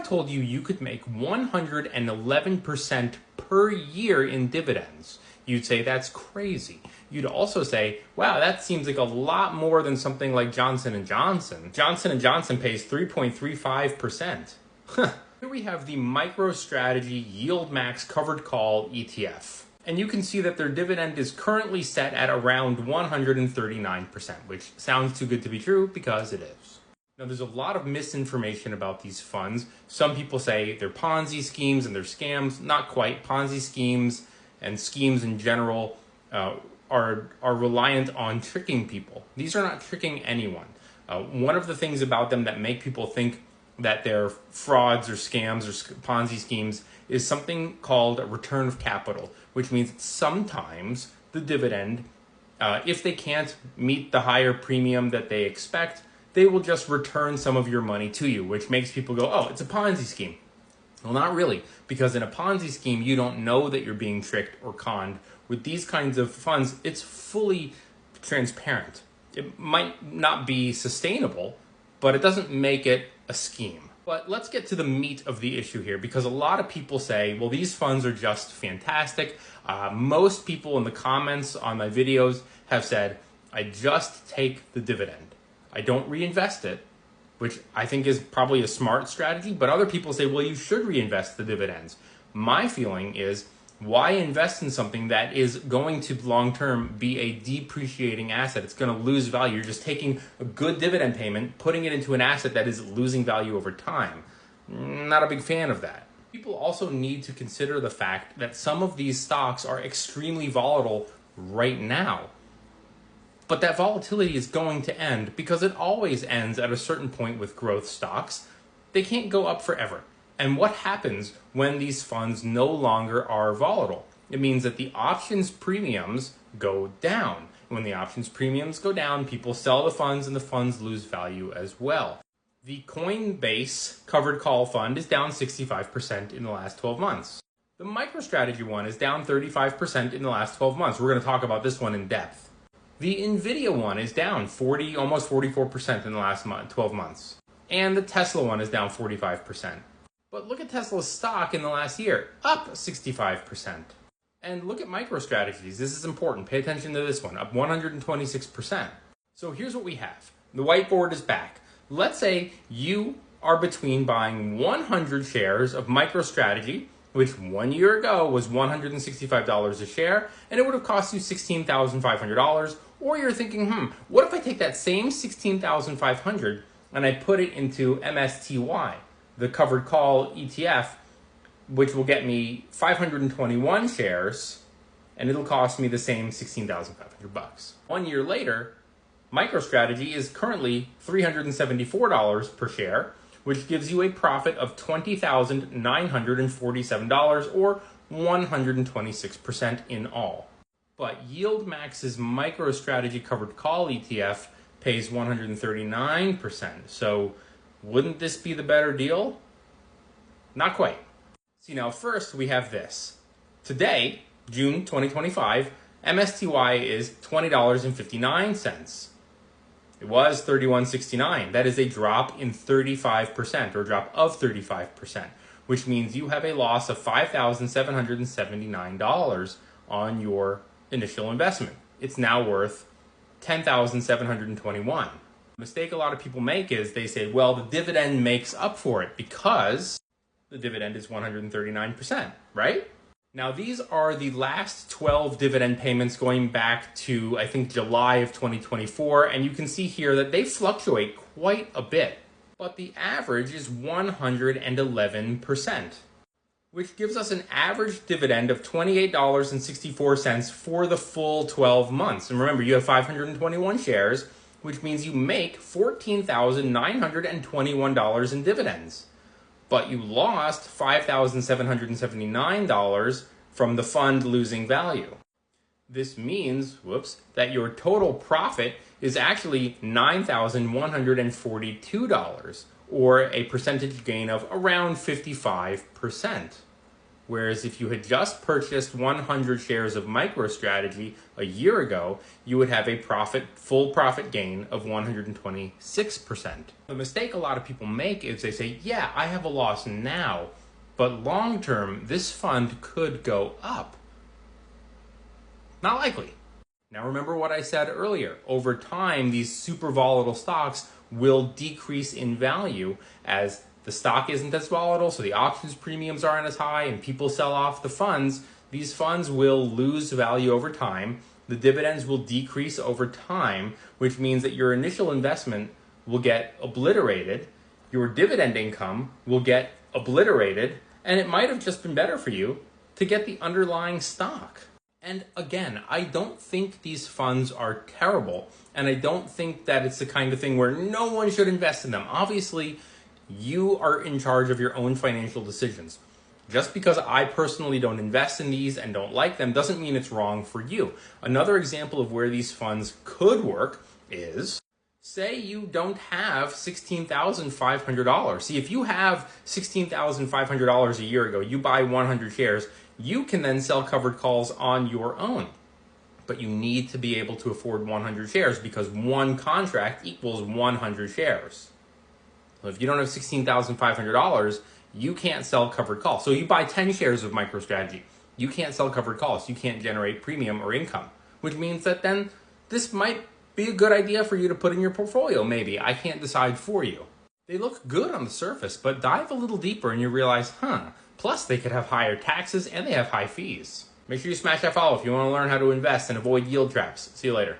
told you you could make 111% per year in dividends, you'd say that's crazy. You'd also say, wow, that seems like a lot more than something like Johnson & Johnson. Johnson & Johnson pays 3.35%. Here we have the MicroStrategy Yield Max Covered Call ETF. And you can see that their dividend is currently set at around 139%, which sounds too good to be true because it is. Now, there's a lot of misinformation about these funds. Some people say they're Ponzi schemes and they're scams. Not quite. Ponzi schemes and schemes in general are reliant on tricking people. These are not tricking anyone. One of the things about them that make people think that they're frauds or scams or Ponzi schemes is something called a return of capital, which means sometimes the dividend, if they can't meet the higher premium that they expect, they will just return some of your money to you, which makes people go, oh, it's a Ponzi scheme. Well, not really, because in a Ponzi scheme, you don't know that you're being tricked or conned. With these kinds of funds, it's fully transparent. It might not be sustainable, but it doesn't make it a scheme. But let's get to the meat of the issue here, because a lot of people say, well, these funds are just fantastic. Most people in the comments on my videos have said, I just take the dividend. I don't reinvest it, which I think is probably a smart strategy. But other people say, well, you should reinvest the dividends. My feeling is, why invest in something that is going to long-term be a depreciating asset? It's going to lose value. You're just taking a good dividend payment, putting it into an asset that is losing value over time. Not a big fan of that. People also need to consider the fact that some of these stocks are extremely volatile right now. But that volatility is going to end because it always ends at a certain point with growth stocks. They can't go up forever. And what happens when these funds no longer are volatile? It means that the options premiums go down. When the options premiums go down, people sell the funds and the funds lose value as well. The Coinbase covered call fund is down 65% in the last 12 months. The MicroStrategy one is down 35% in the last 12 months. We're going to talk about this one in depth. The Nvidia one is down almost 44% in the last 12 months. And the Tesla one is down 45%. But look at Tesla's stock in the last year, up 65%. And look at MicroStrategies. This is important. Pay attention to this one, up 126%. So here's what we have. The whiteboard is back. Let's say you are between buying 100 shares of MicroStrategy, which 1 year ago was $165 a share, and it would have cost you $16,500. Or you're thinking, what if I take that same $16,500 and I put it into MSTY, the covered call ETF, which will get me 521 shares, and it'll cost me the same $16,500. 1 year later, MicroStrategy is currently $374 per share, which gives you a profit of $20,947, or 126% in all. But YieldMax's MicroStrategy covered call ETF pays 139%. So wouldn't this be the better deal? Not quite. See, now first we have this. Today, June 2025, MSTY is $20.59. It was $31.69. That is a drop in 35%, or a drop of 35%, which means you have a loss of $5,779 on your initial investment. It's now worth $10,721. The mistake a lot of people make is they say, well, the dividend makes up for it because the dividend is 139%, right? Now, these are the last 12 dividend payments going back to, I think, July of 2024, and you can see here that they fluctuate quite a bit, but the average is 111%, which gives us an average dividend of $28.64 for the full 12 months. And remember, you have 521 shares, which means you make $14,921 in dividends. But you lost $5,779 from the fund losing value. This means, that your total profit is actually $9,142, or a percentage gain of around 55%. Whereas if you had just purchased 100 shares of MicroStrategy a year ago, you would have a full profit gain of 126%. The mistake a lot of people make is they say, yeah, I have a loss now, but long term, this fund could go up. Not likely. Now remember what I said earlier. Over time, these super volatile stocks will decrease in value as the stock isn't as volatile, so the options premiums aren't as high, and people sell off the funds. These funds will lose value over time. The dividends will decrease over time, which means that your initial investment will get obliterated. Your dividend income will get obliterated, and it might have just been better for you to get the underlying stock. And again, I don't think these funds are terrible, and I don't think that it's the kind of thing where no one should invest in them. Obviously, you are in charge of your own financial decisions. Just because I personally don't invest in these and don't like them doesn't mean it's wrong for you. Another example of where these funds could work is, say you don't have $16,500. See, if you have $16,500 a year ago, you buy 100 shares, you can then sell covered calls on your own. But you need to be able to afford 100 shares because one contract equals 100 shares. So if you don't have $16,500, you can't sell covered calls. So you buy 10 shares of MicroStrategy. You can't sell covered calls. You can't generate premium or income, which means that then this might be a good idea for you to put in your portfolio, maybe. I can't decide for you. They look good on the surface, but dive a little deeper and you realize, plus they could have higher taxes and they have high fees. Make sure you smash that follow if you want to learn how to invest and avoid yield traps. See you later.